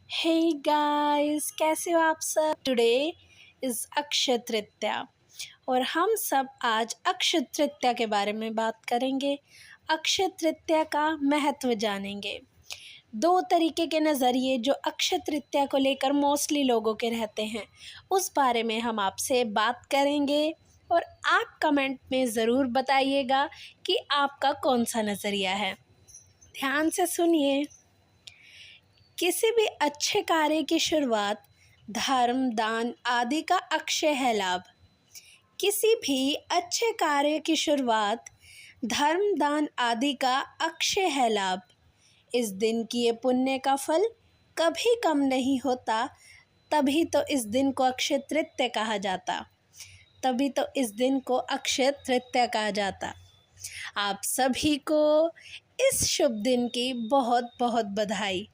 Hey guys, कैसे हो आप सब। टुडे इज़ अक्षय तृतीया और हम सब आज अक्षय तृतीया के बारे में बात करेंगे। अक्षय तृतीया का महत्व जानेंगे। दो तरीके के नज़रिए जो अक्षय तृतीया को लेकर मोस्टली लोगों के रहते हैं, उस बारे में हम आपसे बात करेंगे और आप कमेंट में ज़रूर बताइएगा कि आपका कौन सा नज़रिया है। ध्यान से सुनिए। किसी भी अच्छे कार्य की शुरुआत धर्म, दान आदि का अक्षय है लाभ। किसी भी अच्छे कार्य की शुरुआत धर्म, दान आदि का अक्षय है लाभ। इस दिन किए पुण्य का फल कभी कम नहीं होता, तभी तो इस दिन को अक्षय तृतीया कहा जाता। आप सभी को इस शुभ दिन की बहुत बहुत बधाई।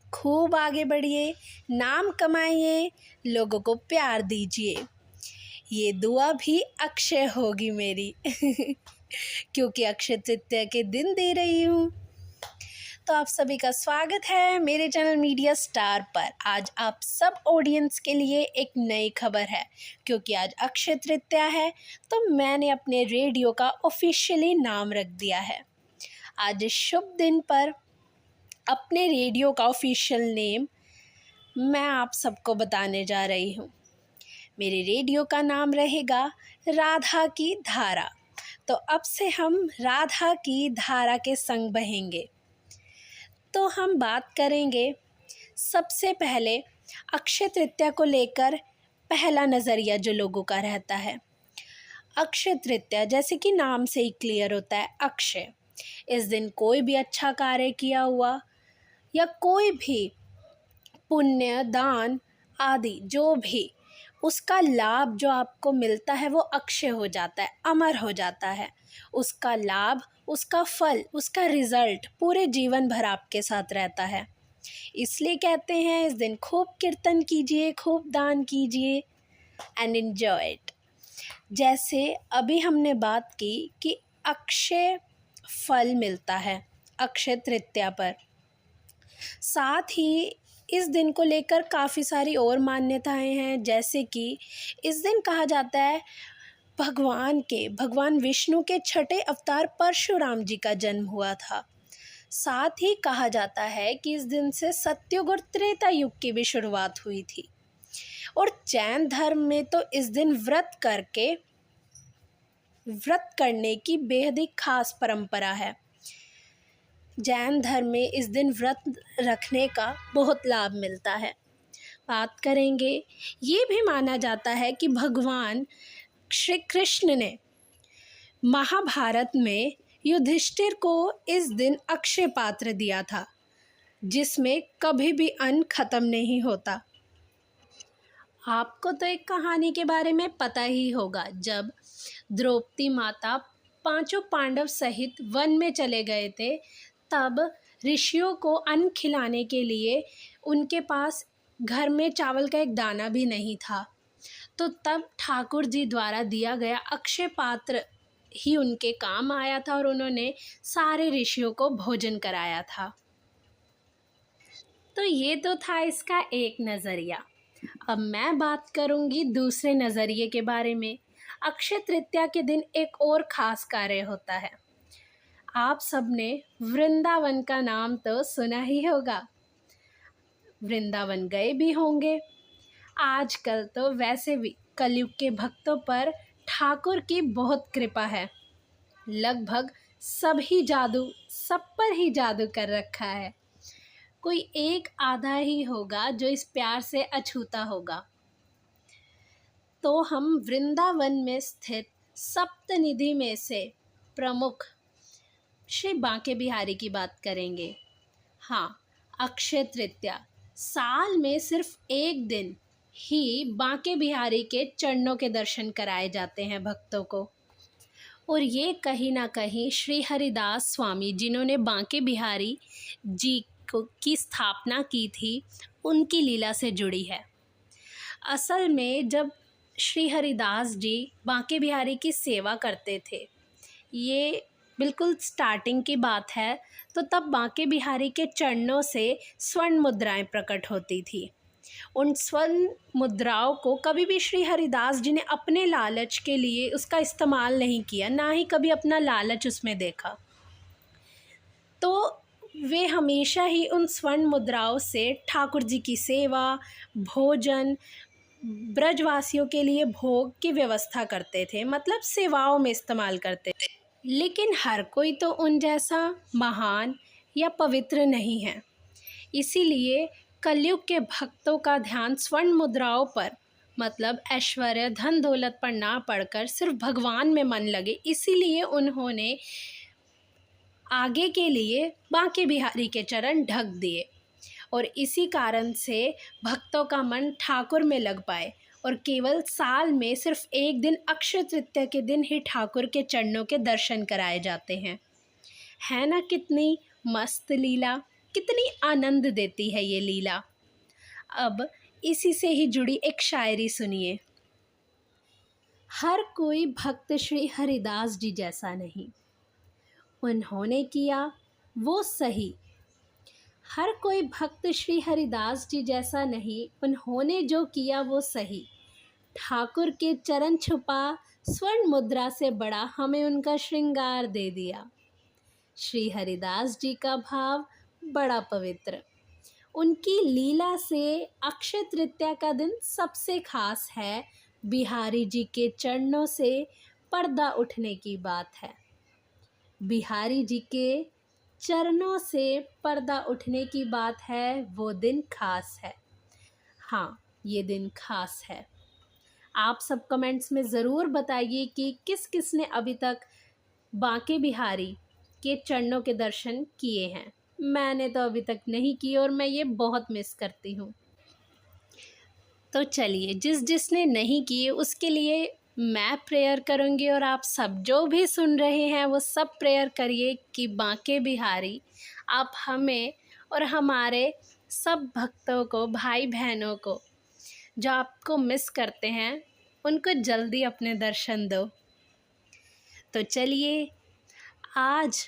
खूब आगे बढ़िए, नाम कमाइए, लोगों को प्यार दीजिए। ये दुआ भी अक्षय होगी मेरी क्योंकि अक्षय तृतीया के दिन दे रही हूँ। तो आप सभी का स्वागत है मेरे चैनल मीडिया स्टार पर। आज आप सब ऑडियंस के लिए एक नई खबर है। क्योंकि आज अक्षय तृतीया है तो मैंने अपने रेडियो का ऑफिशियली नाम रख दिया है। आज इस शुभ दिन पर अपने रेडियो का ऑफिशियल नेम मैं आप सबको बताने जा रही हूँ। मेरे रेडियो का नाम रहेगा राधा की धारा। तो अब से हम राधा की धारा के संग बहेंगे। तो हम बात करेंगे सबसे पहले अक्षय तृतीया को लेकर पहला नज़रिया जो लोगों का रहता है। अक्षय तृतीया जैसे कि नाम से ही क्लियर होता है, अक्षय। इस दिन कोई भी अच्छा कार्य किया हुआ या कोई भी पुण्य, दान आदि जो भी उसका लाभ जो आपको मिलता है वो अक्षय हो जाता है, अमर हो जाता है। उसका लाभ, उसका फल, उसका रिज़ल्ट पूरे जीवन भर आपके साथ रहता है। इसलिए कहते हैं इस दिन खूब कीर्तन कीजिए, खूब दान कीजिए एंड एन्जॉय इट। जैसे अभी हमने बात की कि अक्षय फल मिलता है अक्षय तृतीया पर। साथ ही इस दिन को लेकर काफ़ी सारी और मान्यताएं हैं। जैसे कि इस दिन कहा जाता है भगवान विष्णु के छठे अवतार परशुराम जी का जन्म हुआ था। साथ ही कहा जाता है कि इस दिन से सतयुग और त्रेता युग की भी शुरुआत हुई थी। और जैन धर्म में तो इस दिन व्रत करने की बेहद ही खास परंपरा है। जैन धर्म में इस दिन व्रत रखने का बहुत लाभ मिलता है। बात करेंगे, ये भी माना जाता है कि भगवान श्री कृष्ण ने महाभारत में युधिष्ठिर को इस दिन अक्षय पात्र दिया था, जिसमें कभी भी अन्न खत्म नहीं होता। आपको तो एक कहानी के बारे में पता ही होगा। जब द्रौपदी माता पांचों पांडव सहित वन में चले गए थे, तब ऋषियों को अन्न खिलाने के लिए उनके पास घर में चावल का एक दाना भी नहीं था। तो तब ठाकुर जी द्वारा दिया गया अक्षय पात्र ही उनके काम आया था और उन्होंने सारे ऋषियों को भोजन कराया था। तो ये तो था इसका एक नज़रिया। अब मैं बात करूँगी दूसरे नज़रिए के बारे में। अक्षय तृतीया के दिन एक और ख़ास कार्य होता है। आप सबने वृंदावन का नाम तो सुना ही होगा, वृंदावन गए भी होंगे। आजकल तो वैसे भी कलयुग के भक्तों पर ठाकुर की बहुत कृपा है। लगभग सब पर ही जादू कर रखा है। कोई एक आधा ही होगा जो इस प्यार से अछूता होगा। तो हम वृंदावन में स्थित सप्तनिधि में से प्रमुख श्री बांके बिहारी की बात करेंगे। हाँ, अक्षय तृतीया साल में सिर्फ एक दिन ही बांके बिहारी के चरणों के दर्शन कराए जाते हैं भक्तों को। और ये कहीं ना कहीं श्री हरिदास स्वामी, जिन्होंने बांके बिहारी जी की स्थापना की थी, उनकी लीला से जुड़ी है। असल में जब श्री हरिदास जी बांके बिहारी की सेवा करते थे, ये बिल्कुल स्टार्टिंग की बात है तो तब बांके बिहारी के चरणों से स्वर्ण मुद्राएं प्रकट होती थी। उन स्वर्ण मुद्राओं को कभी भी श्री हरिदास जी ने अपने लालच के लिए उसका इस्तेमाल नहीं किया, ना ही कभी अपना लालच उसमें देखा। तो वे हमेशा ही उन स्वर्ण मुद्राओं से ठाकुर जी की सेवा, भोजन, ब्रजवासियों के लिए भोग की व्यवस्था करते थे, मतलब सेवाओं में इस्तेमाल करते थे। लेकिन हर कोई तो उन जैसा महान या पवित्र नहीं है, इसीलिए कलयुग के भक्तों का ध्यान स्वर्ण मुद्राओं पर, मतलब ऐश्वर्य धन दौलत पर ना पड़कर सिर्फ भगवान में मन लगे, इसीलिए उन्होंने आगे के लिए बांके बिहारी के चरण ढक दिए और इसी कारण से भक्तों का मन ठाकुर में लग पाए और केवल साल में सिर्फ एक दिन अक्षय तृतीया के दिन ही ठाकुर के चरणों के दर्शन कराए जाते हैं। है ना कितनी मस्त लीला, कितनी आनंद देती है ये लीला। अब इसी से ही जुड़ी एक शायरी सुनिए। हर कोई भक्त श्री हरिदास जी जैसा नहीं, उन्होंने किया वो सही। हर कोई भक्त श्री हरिदास जी जैसा नहीं, उन्होंने जो किया वो सही। ठाकुर के चरण छुपा स्वर्ण मुद्रा से बड़ा, हमें उनका श्रृंगार दे दिया। श्री हरिदास जी का भाव बड़ा पवित्र, उनकी लीला से अक्षय तृतीया का दिन सबसे खास है। बिहारी जी के चरणों से पर्दा उठने की बात है। बिहारी जी के चरणों से पर्दा उठने की बात है, वो दिन खास है। हाँ, ये दिन खास है। आप सब कमेंट्स में ज़रूर बताइए कि किस किस ने अभी तक बांके बिहारी के चरणों के दर्शन किए हैं। मैंने तो अभी तक नहीं किए और मैं ये बहुत मिस करती हूँ। तो चलिए, जिसने नहीं किए उसके लिए मैं प्रेयर करूँगी और आप सब जो भी सुन रहे हैं वो सब प्रेयर करिए कि बांके बिहारी आप हमें और हमारे सब भक्तों को, भाई बहनों को जो आपको मिस करते हैं, उनको जल्दी अपने दर्शन दो। तो चलिए, आज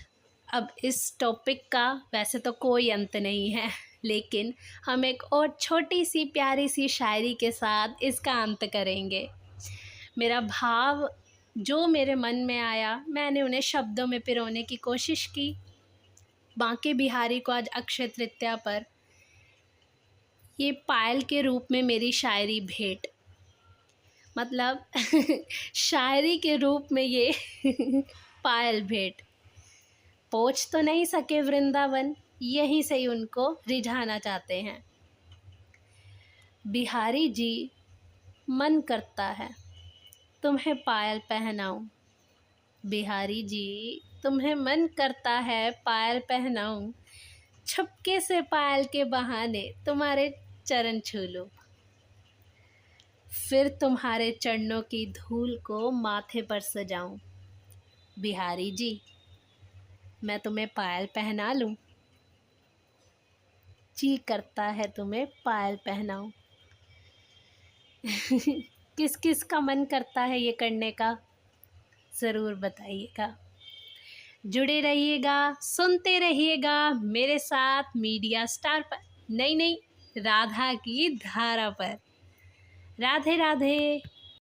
अब इस टॉपिक का वैसे तो कोई अंत नहीं है, लेकिन हम एक और छोटी सी प्यारी सी शायरी के साथ इसका अंत करेंगे। मेरा भाव जो मेरे मन में आया, मैंने उन्हें शब्दों में पिरोने की कोशिश की। बांके बिहारी को आज अक्षय तृतीया पर ये पायल के रूप में मेरी शायरी भेंट, मतलब शायरी के रूप में ये पायल भेंट। पहुँच तो नहीं सके वृंदावन, यहीं से ही उनको रिझाना चाहते हैं। बिहारी जी, मन करता है तुम्हें पायल पहनाऊं। बिहारी जी, तुम्हें मन करता है पायल पहनाऊं। छुपके से पायल के बहाने तुम्हारे चरण छू लूं। फिर तुम्हारे चरणों की धूल को माथे पर सजाऊं। बिहारी जी, मैं तुम्हें पायल पहना लूं। जी करता है तुम्हें पायल पहनाऊं। किस किस का मन करता है ये करने का, ज़रूर बताइएगा। जुड़े रहिएगा, सुनते रहिएगा मेरे साथ मीडिया स्टार पर, नहीं राधा की धारा पर। राधे राधे।